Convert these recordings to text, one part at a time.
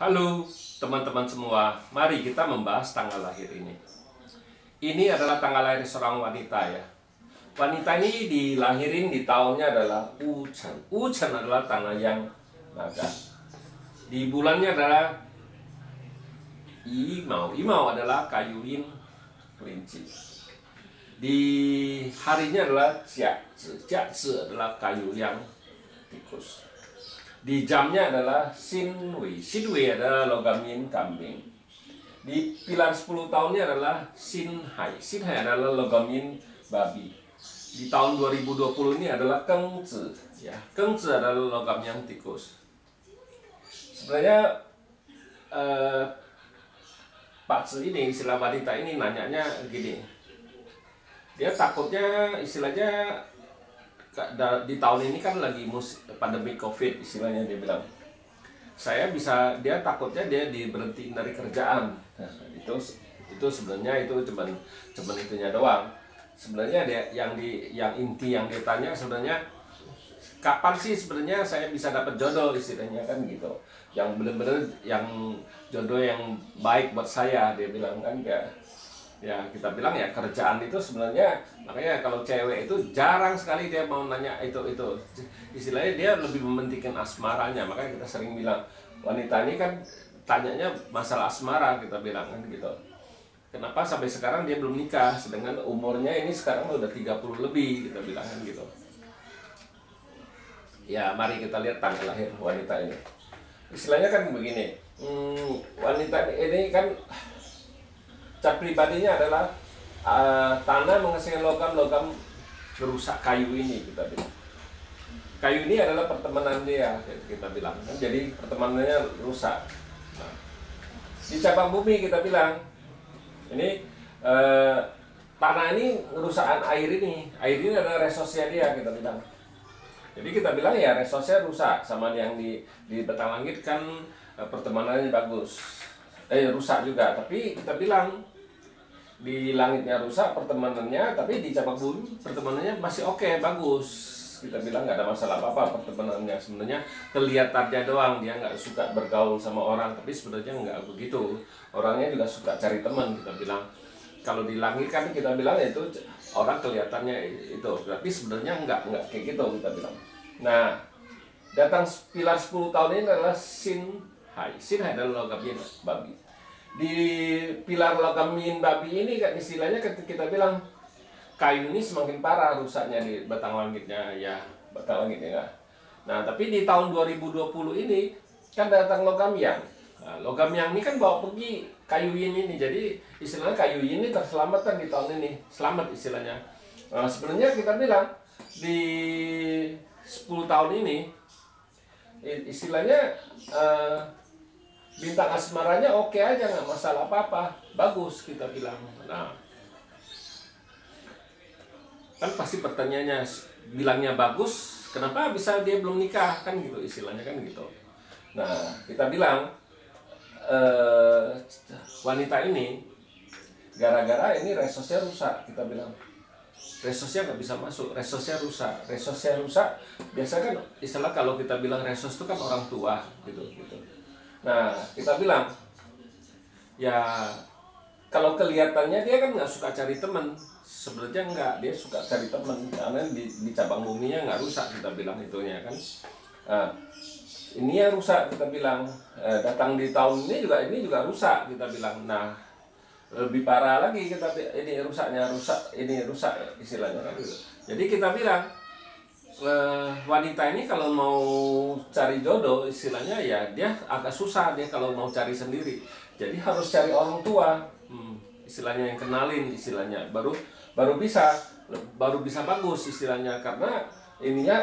Halo teman-teman semua, mari kita membahas tanggal lahir ini. Ini adalah tanggal lahir seorang wanita ya. Wanita ini dilahirin di tahunnya adalah Wuchen. Wuchen adalah tanggal yang naga. Di bulannya adalah Imau. Imau adalah kayu kelinci. Di harinya adalah Jiazi. Jiazi adalah kayu yang tikus. Di jamnya adalah Xinwei. Xinwei adalah logam yin kambing. Di pilar 10 tahunnya adalah Xinhai. Xinhai adalah logam yin babi. Di tahun 2020 ini adalah Gengzi. Ya, Gengzi adalah logam yang tikus. Sebenarnya Pak Zi ini, istilah wanita ini nanyanya gini. Dia takutnya istilahnya di tahun ini kan lagi pandemi COVID, istilahnya dia bilang. Dia takutnya dia diberhentiin dari kerjaan. Nah, itu sebenarnya itu cuman itunya doang. Sebenarnya dia yang inti yang dia tanya sebenarnya kapan sih sebenarnya saya bisa dapat jodoh, istilahnya kan gitu. Yang benar-benar yang jodoh yang baik buat saya, dia bilang kan ya kita bilang ya kerjaan itu sebenarnya, makanya kalau cewek itu jarang sekali dia mau nanya itu istilahnya dia lebih mementingkan asmaranya. Makanya kita sering bilang wanita ini kan tanyanya masalah asmara, kita bilang kan gitu. Kenapa sampai sekarang dia belum nikah, sedangkan umurnya ini sekarang udah 30 lebih, kita bilang kan gitu. Ya mari kita lihat tanggal lahir wanita ini. Istilahnya kan begini, wanita ini kan cat pribadinya adalah tanah menghasilkan logam merusak kayu ini, kita bilang. Kayu ini adalah pertemanan dia, kita bilang. Jadi pertemanannya rusak. Nah, di cabang bumi kita bilang, ini tanah ini ngerusakan air ini. Air ini adalah resosnya dia, kita bilang. Jadi kita bilang ya resosnya rusak, sama yang di batang langit kan pertemanannya bagus. Rusak juga, tapi kita bilang di langitnya rusak pertemanannya, tapi di cabang bumi pertemanannya masih oke, bagus. Kita bilang nggak ada masalah apa-apa pertemanannya. Sebenarnya kelihatannya doang dia nggak suka bergaul sama orang, tapi sebenarnya nggak begitu. Orangnya juga suka cari teman, kita bilang. Kalau di langit kan kita bilang itu orang kelihatannya itu, tapi sebenarnya nggak kayak gitu, kita bilang. Nah, datang pilar 10 tahun ini adalah Xinhai. Xinhai adalah logam yin babi. Di pilar logam yin babi ini kan istilahnya kita bilang kayu ini semakin parah rusaknya di batang langitnya ya, batang langitnya ya. Nah, tapi di tahun 2020 ini kan datang logam yang. Nah, logam yang ini kan bawa pergi kayu yin ini. Jadi istilahnya kayu yin ini terselamatkan di tahun ini. Selamat istilahnya. Nah, sebenarnya kita bilang di 10 tahun ini istilahnya bintang asmaranya oke aja, nggak masalah apa-apa, bagus, kita bilang. Nah, kan pasti pertanyaannya, bilangnya bagus, kenapa bisa dia belum nikah, kan gitu istilahnya kan gitu. Nah, kita bilang wanita ini gara-gara ini resosnya rusak, kita bilang. Resosnya nggak bisa masuk, resosnya rusak. Biasa kan istilah kalau kita bilang resos itu kan orang tua gitu. Nah, kita bilang ya kalau kelihatannya dia kan nggak suka cari teman, sebenarnya nggak, dia suka cari teman karena di cabang buminya nggak rusak, kita bilang itunya kan. Nah, ini yang rusak, kita bilang. Datang di tahun ini juga rusak, kita bilang. Nah, lebih parah lagi ini rusak istilahnya kan gitu. Jadi kita bilang wanita ini kalau mau cari jodoh istilahnya ya dia agak susah dia kalau mau cari sendiri. Jadi harus cari orang tua, istilahnya yang kenalin, istilahnya baru bisa bagus istilahnya, karena ininya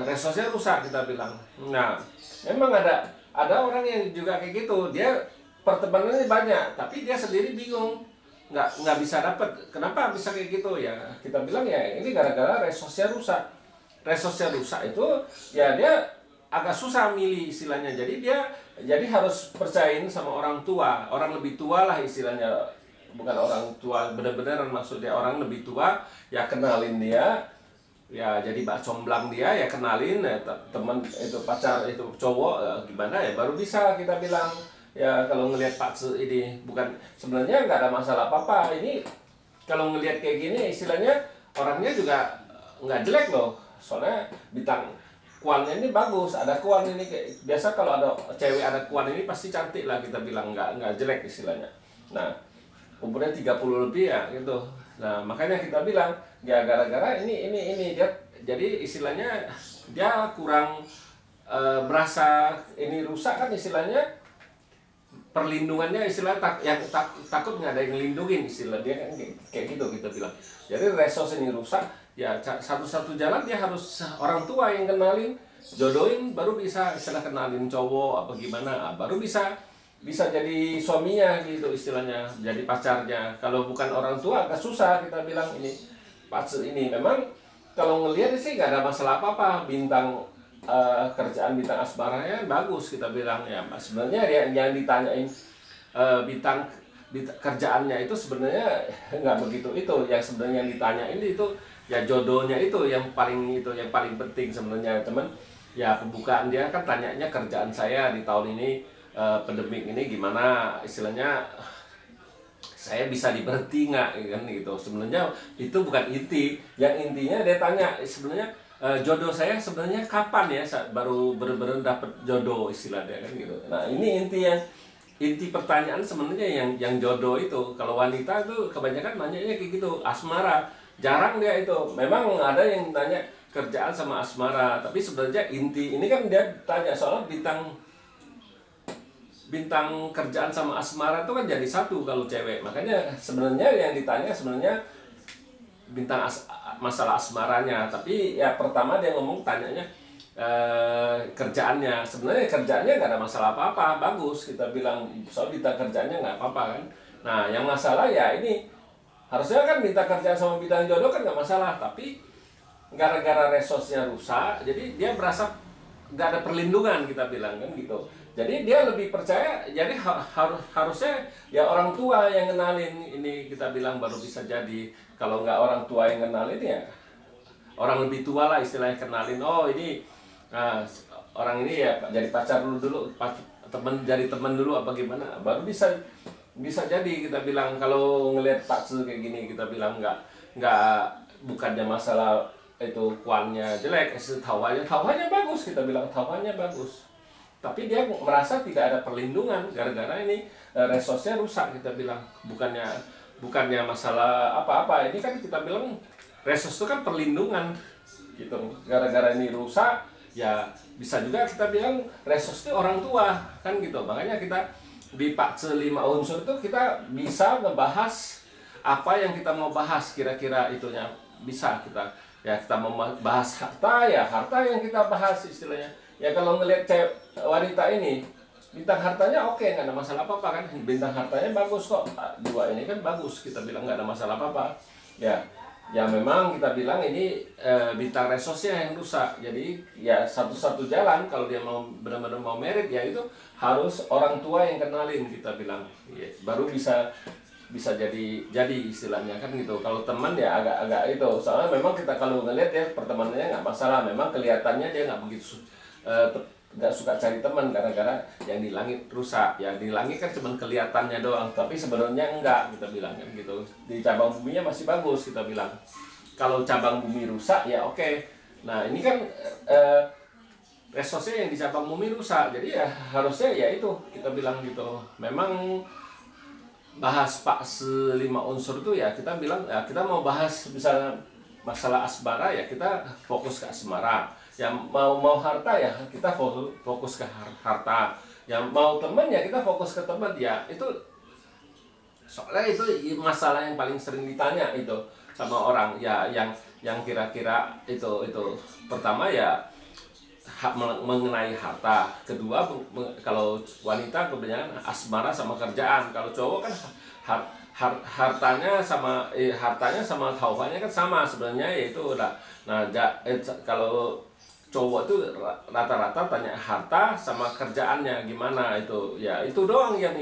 resosnya rusak, kita bilang. Nah, memang ada orang yang juga kayak gitu, dia pertemanannya banyak, tapi dia sendiri bingung, nggak bisa dapat. Kenapa bisa kayak gitu ya? Kita bilang ya ini gara-gara resosnya rusak. Resosnya rusak itu ya dia agak susah milih istilahnya. Jadi harus percayain sama orang tua, orang lebih tua lah istilahnya. Bukan orang tua benar-benar, maksudnya orang lebih tua ya, kenalin dia ya jadi bak comblang dia ya kenalin ya, teman itu pacar itu cowok ya, gimana ya baru bisa kita bilang ya kalau ngelihat Pak Ce ini bukan sebenarnya nggak ada masalah apa-apa ini kalau ngelihat kayak gini istilahnya orangnya juga nggak jelek loh soalnya bintang kuannya ini bagus ada kuan ini kayak biasa kalau ada cewek ada kuan ini pasti cantik lah kita bilang nggak jelek istilahnya. Nah umurnya 30 lebih ya gitu. Nah makanya kita bilang ya gara-gara ini dia jadi istilahnya dia kurang merasa ini rusak kan istilahnya perlindungannya istilah takut nggak ada yang ngelindungin istilah dia kan kayak gitu kita bilang. Jadi resos ini rusak ya satu-satu jalan dia harus orang tua yang kenalin jodohin baru bisa istilah kenalin cowok apa gimana baru bisa jadi suaminya gitu istilahnya jadi pacarnya. Kalau bukan orang tua agak susah kita bilang ini pacar ini memang kalau ngelihat sih nggak ada masalah apa-apa bintang kerjaan bintang asmaranya bagus kita bilang ya sebenarnya yang ditanyain bintang kerjaannya itu sebenarnya nggak begitu itu yang sebenarnya yang ditanyain itu ya jodohnya itu yang paling penting sebenarnya teman ya pembukaan dia kan tanyanya kerjaan saya di tahun ini pandemik ini gimana istilahnya saya bisa diberhenti nggak kan gitu sebenarnya itu bukan inti yang intinya dia tanya sebenarnya jodoh saya sebenarnya kapan ya baru benar-benar dapat jodoh istilahnya kan gitu. Nah ini inti pertanyaan sebenarnya yang jodoh itu kalau wanita itu kebanyakan nanyanya kayak gitu asmara jarang dia itu memang ada yang tanya kerjaan sama asmara tapi sebenarnya inti ini kan dia tanya soal bintang kerjaan sama asmara itu kan jadi satu kalau cewek makanya sebenarnya yang ditanya sebenarnya bintang masalah asmaranya tapi ya pertama dia ngomong tanyanya kerjaannya sebenarnya kerjaannya nggak ada masalah apa-apa bagus kita bilang soal bintang kerjaannya nggak apa-apa kan. Nah yang masalah ya ini harusnya kan bintang kerjaan sama bintang jodoh kan nggak masalah tapi gara-gara resosnya rusak jadi dia merasa nggak ada perlindungan kita bilang kan gitu. Jadi dia lebih percaya jadi harusnya ya orang tua yang kenalin ini kita bilang baru bisa jadi kalau nggak orang tua yang kenalin ya orang lebih tua lah istilahnya kenalin oh ini orang ini ya jadi pacar dulu jadi teman dulu apa gimana baru bisa jadi kita bilang kalau ngelihat Pak Ce kayak gini kita bilang nggak bukannya masalah itu kuannya jelek tawanya bagus kita bilang tawanya bagus tapi dia merasa tidak ada perlindungan gara-gara ini resosnya rusak kita bilang bukannya masalah apa-apa ini kan kita bilang resos itu kan perlindungan gitu gara-gara ini rusak ya bisa juga kita bilang resos itu orang tua kan gitu makanya kita di Pak Ce 5 unsur itu kita bisa ngebahas apa yang kita mau bahas kira-kira itunya bisa kita mau bahas harta ya harta yang kita bahas istilahnya ya kalau ngelihat wanita ini bintang hartanya oke nggak ada masalah apa-apa kan bintang hartanya bagus kok dua ini kan bagus kita bilang nggak ada masalah apa-apa ya memang kita bilang ini bintang resosnya yang rusak jadi ya satu-satu jalan kalau dia mau benar-benar mau merit ya itu harus orang tua yang kenalin kita bilang ya, baru bisa jadi istilahnya kan gitu kalau teman ya agak itu soalnya memang kita kalau ngelihat ya pertemanannya nggak masalah memang kelihatannya dia nggak begitu nggak suka cari teman gara-gara yang di langit rusak ya di langit kan cuma kelihatannya doang tapi sebenarnya enggak kita bilang kan gitu di cabang buminya masih bagus kita bilang kalau cabang bumi rusak ya oke. Nah ini kan resosnya yang di cabang bumi rusak jadi ya harusnya ya itu kita bilang gitu memang bahas Pak Ce 5 unsur itu ya kita bilang ya kita mau bahas misalnya masalah asmara ya kita fokus ke asmara yang mau harta ya kita fokus ke harta yang mau teman ya kita fokus ke teman ya itu soalnya itu masalah yang paling sering ditanya itu sama orang ya yang kira-kira itu pertama ya mengenai harta kedua kalau wanita kebanyakan asmara sama kerjaan kalau cowok kan hartanya sama taufannya kan sama sebenarnya yaitu udah nah kalau cowok itu rata-rata tanya harta sama kerjaannya gimana itu ya itu doang yang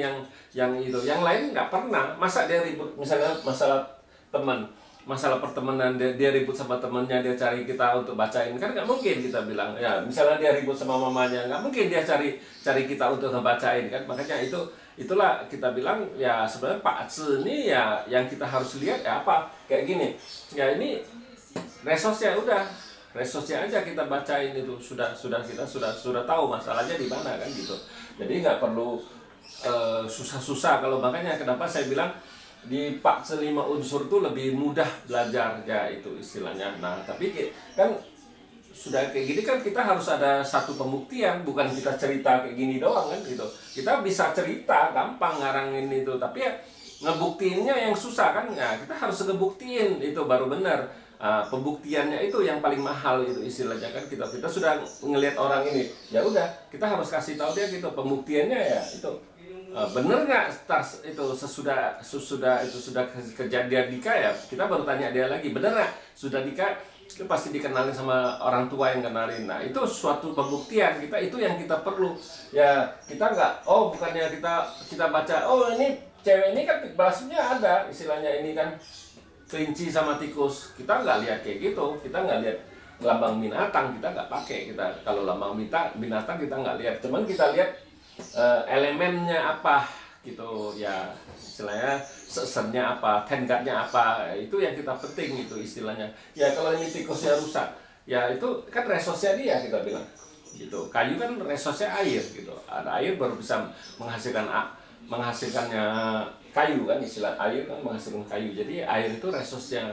itu yang lain nggak pernah masa dia ribut misalnya masalah teman masalah pertemanan, dia ribut sama temennya, dia cari kita untuk bacain, kan nggak mungkin kita bilang ya. Misalnya dia ribut sama mamanya, nggak mungkin dia cari kita untuk ngebacain kan. Makanya itulah kita bilang ya, sebenarnya Pak Tzu ini ya yang kita harus lihat ya apa kayak gini ya, ini resosnya udah, resosnya aja kita bacain itu sudah kita sudah tahu masalahnya di mana kan gitu. Jadi nggak perlu susah-susah. Kalau makanya kenapa saya bilang di Pak Tzu 5 unsur tuh lebih mudah belajar ya, itu istilahnya. Nah tapi kan sudah kayak gini kan kita harus ada satu pembuktian, bukan kita cerita kayak gini doang kan gitu. Kita bisa cerita gampang ngarangin itu, tapi ya ngebuktiinnya yang susah kan ya, kita harus ngebuktiin itu baru benar. Pembuktiannya itu yang paling mahal itu istilahnya kan. Kita sudah ngelihat orang ini ya udah, kita harus kasih tahu dia gitu pembuktiannya ya itu. Bener nggak itu sesudah itu sudah kejadian nikah ya, kita baru tanya dia lagi bener nggak sudah nikah, itu pasti dikenalin sama orang tua yang kenalin. Nah itu suatu pembuktian kita, itu yang kita perlu ya. Kita nggak bukannya kita baca ini cewek ini kan balasnya ada istilahnya ini kan kelinci sama tikus, kita nggak lihat kayak gitu. Kita nggak lihat lambang binatang, kita nggak pakai. Kita kalau lambang binatang kita nggak lihat, cuman kita lihat elemennya apa gitu ya, istilahnya sesennya apa, tenggatnya apa, itu yang kita penting itu istilahnya ya. Kalau ini tikusnya rusak ya, itu kan resosnya dia, kita bilang gitu. Kayu kan resosnya air gitu, ada air baru bisa menghasilkannya kayu kan, istilah air kan menghasilkan kayu. Jadi air itu resosnya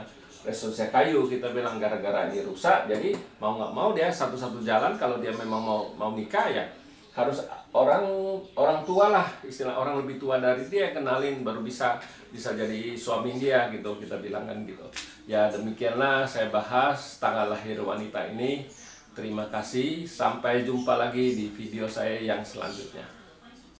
kayu, kita bilang. Gara-gara ini rusak, jadi mau nggak mau dia satu-satu jalan kalau dia memang mau nikah ya harus orang tua lah, istilah orang lebih tua dari dia kenalin, baru bisa jadi suami dia gitu, kita bilang kan gitu ya. Demikianlah saya bahas tanggal lahir wanita ini. Terima kasih, sampai jumpa lagi di video saya yang selanjutnya.